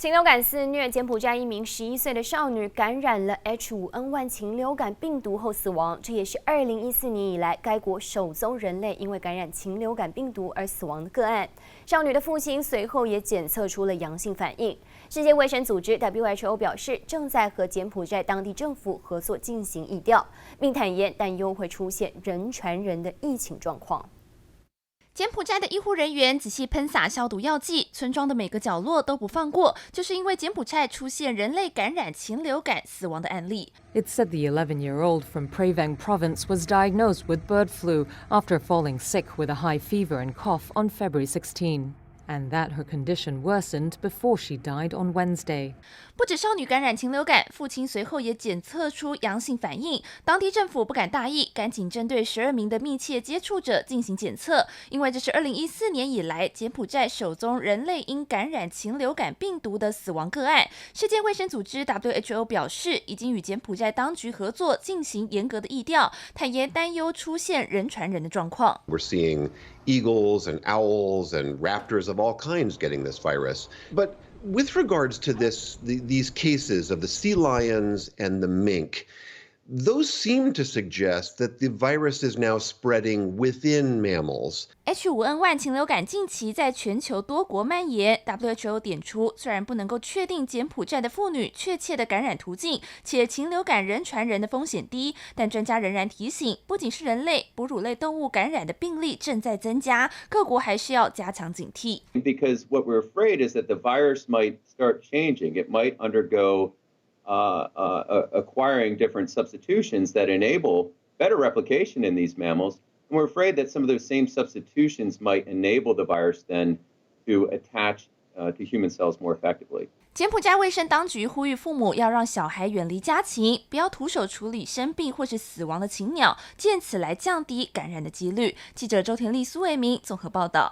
禽流感肆虐，柬埔寨一名11岁的少女感染了 H5N1 禽流感病毒后死亡，这也是2014年以来该国首宗人类因为感染禽流感病毒而死亡的个案。少女的父亲随后也检测出了阳性反应。世界卫生组织 WHO 表示，正在和柬埔寨当地政府合作进行疫调，并坦言担忧会出现人传人的疫情状况。柬埔寨的医护人员仔细喷洒消毒药剂，村庄的每个角落都不放过，就是因为柬埔寨出现人类感染禽流感死亡的案例。 It's said the 11-year-old from Prey Veng province was diagnosed with bird flu after falling sick with a high fever and cough on February 16, and that her condition worsened before she died on Wednesday. 不止少女感染禽流感，父亲随后也检测出阳性反应。当地政府不敢大意，赶紧针对12名的密切接触者进行检测，因为这是2014年以来柬埔寨首宗人类因感染禽流感病毒的死亡个案。世界卫生组织 WHO 表示，已经与柬埔寨当局合作进行严格的疫调，坦言担忧出现人传人的状况。We're seeing eagles and owls and raptors of all kinds getting this virus. But with regards to these cases of the sea lions and the mink, those seem to suggest that the virus is now spreading within mammals. H5N1 禽流感近期在全球多国蔓延 ，WHO 点出，虽然不能够确定柬埔寨的妇女确切的感染途径，且禽流感人传人的风险低，但专家仍然提醒，不仅是人类，哺乳类动物感染的病例正在增加，各国还是要加强警惕。Because what we're afraid is that the virus might start changing. It might undergo acquiring different substitutions that enable better replication in these mammals. And we're afraid that some of those same substitutions might enable the virus then to attach to human cells more effectively. 柬埔寨卫生当局呼吁父母要让小孩远离家禽，不要徒手处理生病或是死亡的禽鸟，借此来降低感染的几率。记者周田丽、苏维明综合报道。